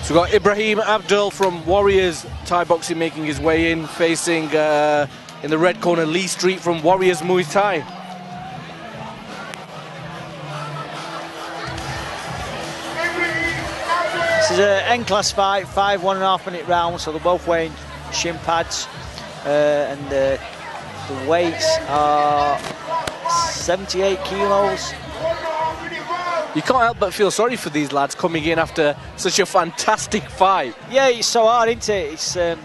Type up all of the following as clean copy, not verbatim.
So we've got Ibrahim Abdul from Warriors Thai Boxing making his way in, facing in the red corner Lee Street from Warriors Muay Thai. This is an N-class fight, 5 1.5 minute rounds, so they're both wearing shin pads, and the weights are 78 kilos. You can't help but feel sorry for these lads coming in after such a fantastic fight. Yeah, it's so hard, isn't it? It's yeah,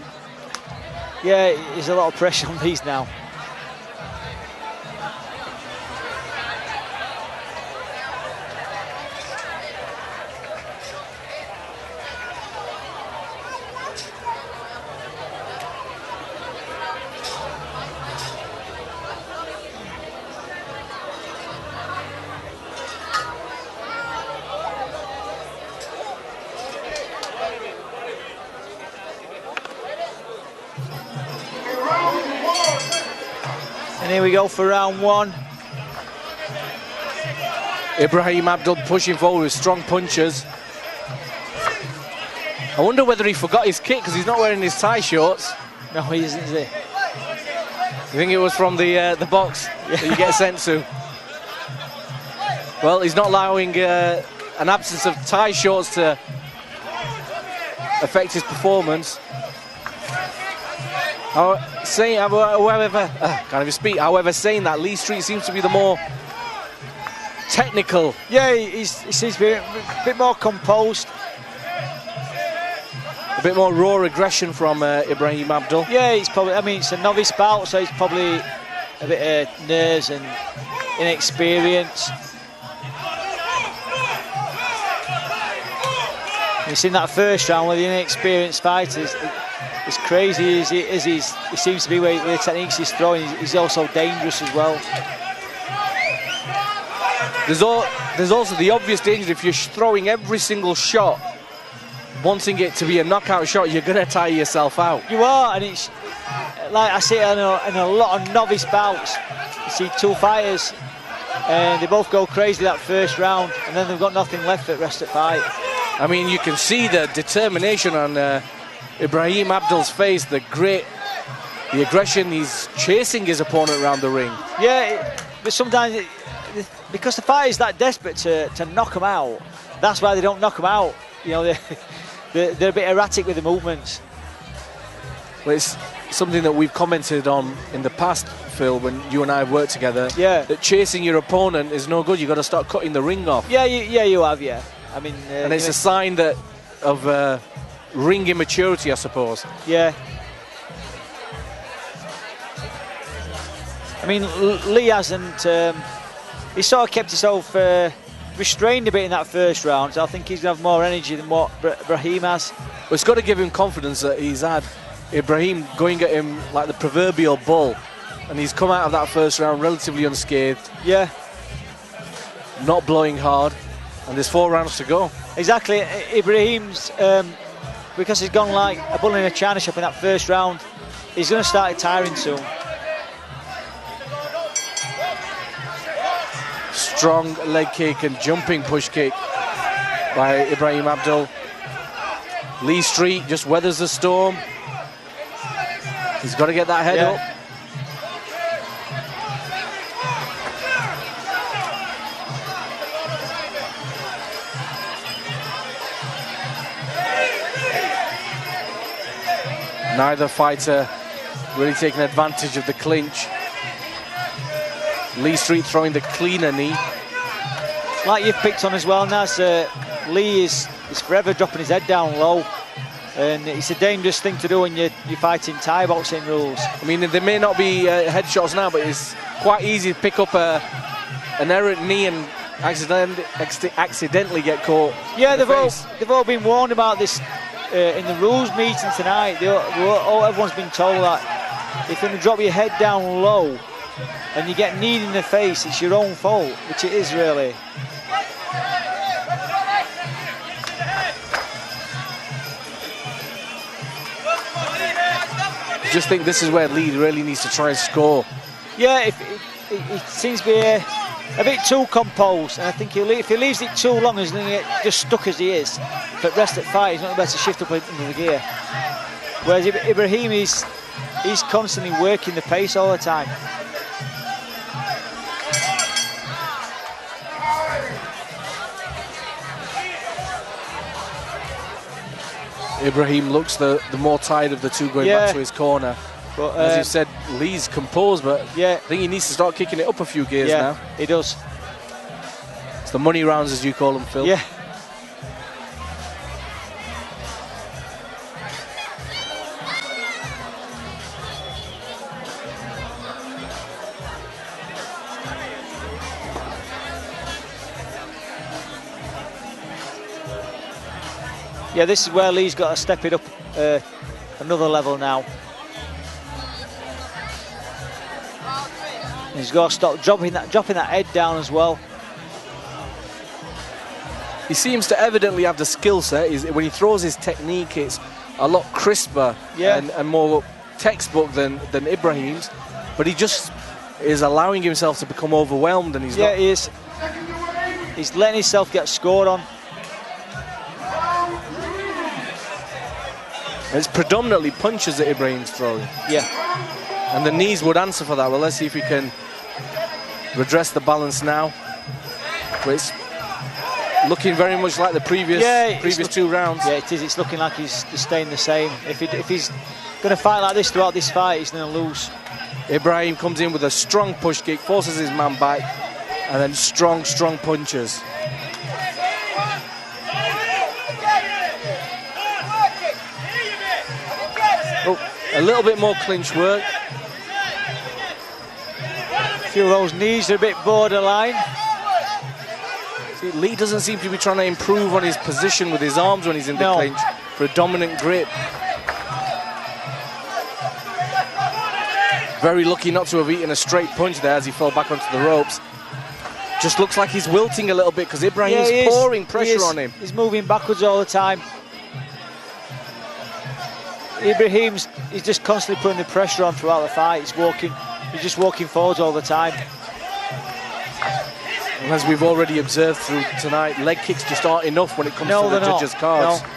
there's a lot of pressure on these now. And here we go for round one. Ibrahim Abdul pushing forward with strong punches. I wonder whether he forgot his kit because he's not wearing his Thai shorts. No, he isn't, is he? You think it was from the box that you get sent to? Well, he's not allowing an absence of Thai shorts to affect his performance. However, saying that, Lee Street seems to be the more technical. Yeah, he seems to be a bit more composed. A bit more raw aggression from Ibrahim Abdul. Yeah, he's probably, I mean, it's a novice bout, so he's probably a bit of nerves and inexperience. You've seen that first round with the inexperienced fighters. As crazy as he seems to be with the techniques he's throwing, he's also dangerous as well. There's also the obvious danger if you're throwing every single shot, wanting it to be a knockout shot, you're going to tire yourself out. You are, and it's like I see it in a lot of novice bouts. You see two fighters, and they both go crazy that first round, and then they've got nothing left for the rest of the fight. I mean, you can see the determination on Ibrahim Abdul's face, the grit, the aggression. He's chasing his opponent around the ring. Yeah, but sometimes, because the fighter's that desperate to knock him out, that's why they don't knock him out. You know, they're a bit erratic with the movements. Well, it's something that we've commented on in the past, Phil, when you and I have worked together. Yeah. That chasing your opponent is no good. You've got to start cutting the ring off. Yeah, you have, yeah. I mean, and it's a sign of ring immaturity, I suppose. Yeah. I mean, Lee hasn't. He sort of kept himself restrained a bit in that first round, so I think he's going to have more energy than what Ibrahim has. Well, it's got to give him confidence that he's had Ibrahim going at him like the proverbial bull, and he's come out of that first round relatively unscathed. Yeah. Not blowing hard, and there's 4 rounds to go. Exactly. Ibrahim's, because he's gone like a bull in a china shop in that first round, he's going to start tiring soon. Strong leg kick and jumping push kick by Ibrahim Abdul. Lee Street just weathers the storm. He's got to get that head up. Neither fighter really taking advantage of the clinch. Lee Street throwing the cleaner knee. Like you've picked on as well, Naz, Lee is forever dropping his head down low. And it's a dangerous thing to do when you're fighting Thai boxing rules. I mean, there may not be headshots now, but it's quite easy to pick up an errant knee and accidentally get caught. Yeah, they've all been warned about this in the rules meeting tonight. Everyone's been told that if you're going to drop your head down low and you get kneed in the face, it's your own fault, which it is really. I just think this is where Lee really needs to try and score. Yeah, it seems to be a bit too composed, and I think if he leaves it too long, he's going to get just stuck as he is. But rest at fight, he's not going to be able to shift up into the gear. Whereas Ibrahim, he's constantly working the pace all the time. Ibrahim looks the more tired of the two going back to his corner. But, as you said, Lee's composed, but I think he needs to start kicking it up a few gears now. He does. It's the money rounds, as you call them, Phil. Yeah. Yeah, this is where Lee's got to step it up another level now. He's got to stop dropping that head down as well. He seems to evidently have the skill set. When he throws his technique, it's a lot crisper and more textbook than Ibrahim's. But he just is allowing himself to become overwhelmed, and he's not. He is. He's letting himself get scored on. It's predominantly punches that Ibrahim's throwing. Yeah. And the knees would answer for that. Well, let's see if we can redress the balance now. But it's looking very much like the previous two rounds. Yeah, it is. It's looking like he's staying the same. If he's going to fight like this throughout this fight, he's going to lose. Ibrahim comes in with a strong push kick, forces his man back, and then strong punches. Oh, a little bit more clinch work. A few of those knees are a bit borderline. See, Lee doesn't seem to be trying to improve on his position with his arms when he's in the clinch for a dominant grip. Very lucky not to have eaten a straight punch there as he fell back onto the ropes. Just looks like he's wilting a little bit because Ibrahim's pouring pressure on him. He's moving backwards all the time. He's just constantly putting the pressure on throughout the fight. He's just walking forwards all the time. And as we've already observed through tonight, leg kicks just aren't enough when it comes to the judges' cards. No.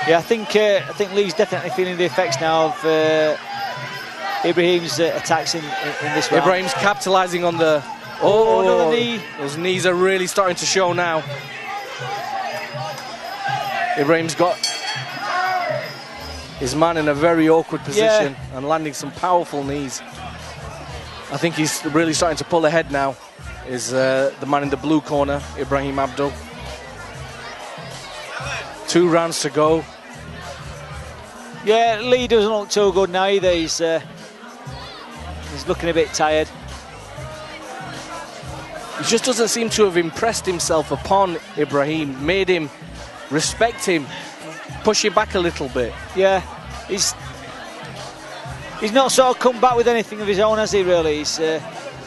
Yeah, I think Lee's definitely feeling the effects now of Ibrahim's attacks in this round. Ibrahim's capitalising on the... another knee. Those knees are really starting to show now. Ibrahim's got his man in a very awkward position and landing some powerful knees. I think he's really starting to pull ahead now, is the man in the blue corner, Ibrahim Abdul. 2 rounds to go. Yeah, Lee doesn't look too good now either. He's looking a bit tired. He just doesn't seem to have impressed himself upon Ibrahim, made him respect him, push him back a little bit. Yeah, he's not sort of come back with anything of his own, has he, really? He's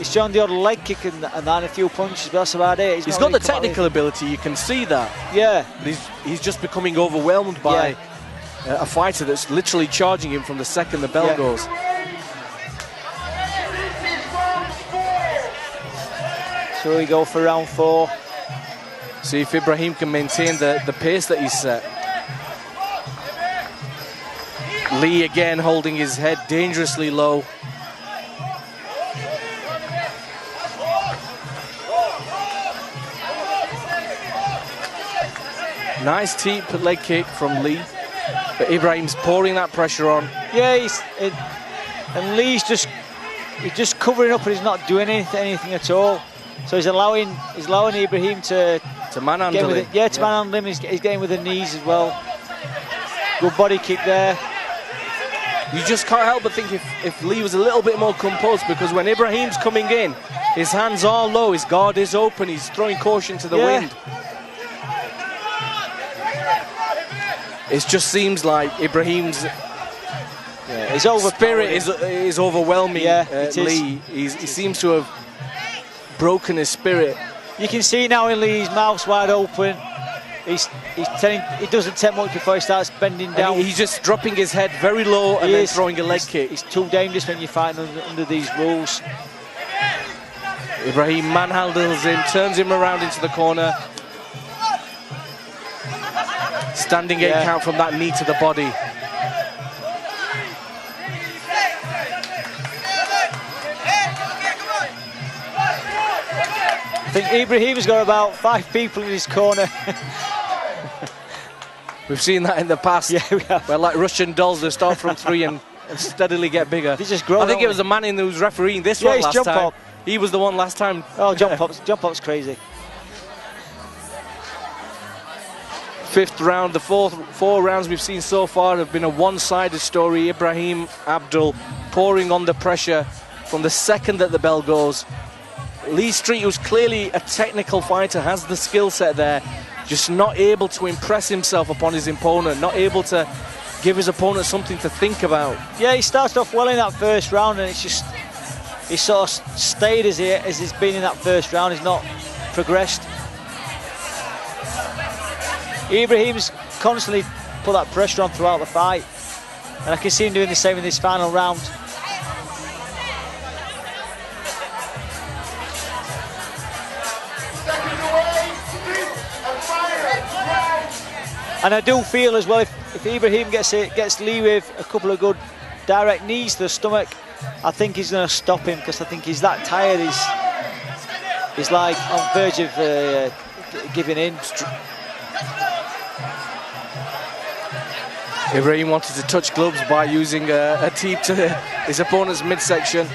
shown the odd leg kick and a few punches, but that's about it. He's got the technical ability, you can see that. Yeah. But he's just becoming overwhelmed by a fighter that's literally charging him from the second the bell goes. So we go for round 4. See if Ibrahim can maintain the pace that he's set. Lee again holding his head dangerously low. Nice deep leg kick from Lee, but Ibrahim's pouring that pressure on. Yeah, and Lee's just covering up and he's not doing anything at all. So he's allowing Ibrahim to manhandle him. To manhandle him. He's getting with the knees as well. Good body kick there. You just can't help but think if Lee was a little bit more composed, because when Ibrahim's coming in, his hands are low, his guard is open, he's throwing caution to the wind. It just seems like Ibrahim's spirit is overwhelming Lee. He seems to have broken his spirit. You can see now in Lee's mouth's wide open. he's telling, it doesn't take much before he starts bending down. And he's just dropping his head very low and then throwing a leg kick. It's too dangerous when you're fighting under these rules. Ibrahim manhandles him, turns him around into the corner. Standing 8 count from that knee to the body. I think Ibrahim's got about 5 people in his corner. We've seen that in the past. Yeah, we have. Where like Russian dolls, they start from 3 and steadily get bigger. They just grow. I think it was the man in who was refereeing this one last time. Pop. He was the one last time. Oh, jump pop's crazy. 5th round, the 4 rounds we've seen so far have been a one-sided story. Ibrahim Abdul pouring on the pressure from the second that the bell goes. Lee Street, who's clearly a technical fighter, has the skill set there, just not able to impress himself upon his opponent, not able to give his opponent something to think about. Yeah, he started off well in that first round, and it's just he sort of stayed as he's been in that first round. He's not progressed. Ibrahim's constantly put that pressure on throughout the fight, and I can see him doing the same in this final round. And I do feel as well, if Ibrahim gets Lee with a couple of good direct knees to the stomach, I think he's going to stop him, because I think he's that tired. He's like on verge of giving in. Ibrahim wanted to touch gloves by using a teep to his opponent's midsection.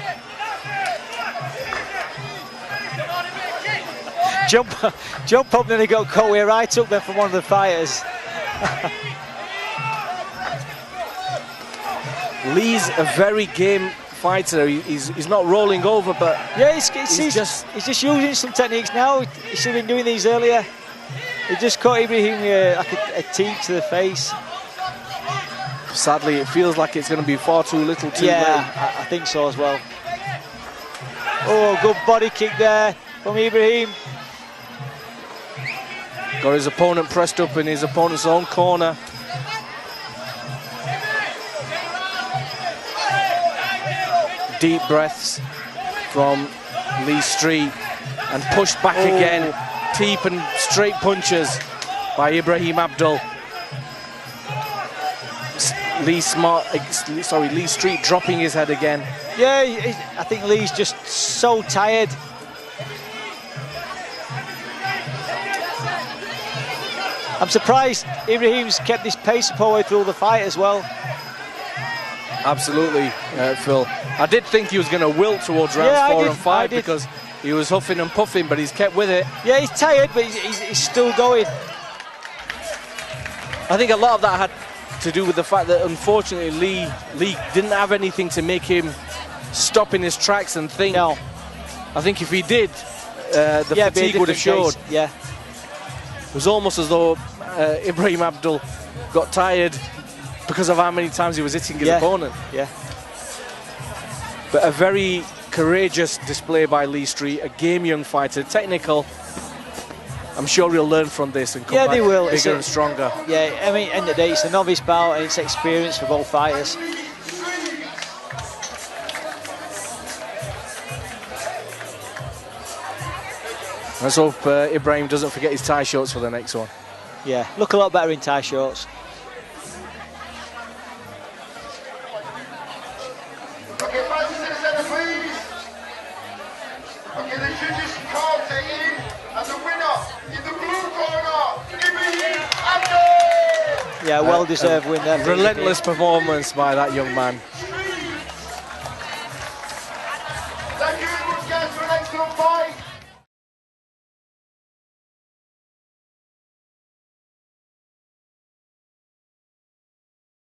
Jump up, nearly got caught with a right hook there from one of the fighters. Lee's a very game fighter. He's not rolling over, but yeah, he's just using some techniques now. He should have been doing these earlier. He just caught Ibrahim with like a teep to the face. Sadly, it feels like it's going to be far too little too late. Yeah, I think so as well. Oh, good body kick there from Ibrahim. Got his opponent pressed up in his opponent's own corner. Deep breaths from Lee Street and pushed back again. Teep and straight punches by Ibrahim Abdul. Lee Street dropping his head again. Yeah, I think Lee's just so tired. I'm surprised Ibrahim's kept this pace up all the way through the fight as well. Absolutely, Phil. I did think he was going to wilt towards rounds 4 and 5 because he was huffing and puffing, but he's kept with it. Yeah, he's tired, but he's still going. I think a lot of that had to do with the fact that, unfortunately, Lee didn't have anything to make him stop in his tracks and think. No. I think if he did, the fatigue would have showed. Yeah. It was almost as though Ibrahim Abdul got tired because of how many times he was hitting his opponent. Yeah. But a very courageous display by Lee Street, a game young fighter, technical. I'm sure he'll learn from this and come back bigger and stronger. Yeah, I mean, end of the day, it's a novice bout and it's experience for both fighters. Let's hope Ibrahim doesn't forget his tie shorts for the next one. Yeah, look a lot better in tie shorts. Okay, fighters in the center, please. Okay, the judges call in, and the winner in the blue corner, Ibrahim Abdul. Yeah, well-deserved win there. Relentless performance by that young man. Thank you very much, guys, for an excellent fight.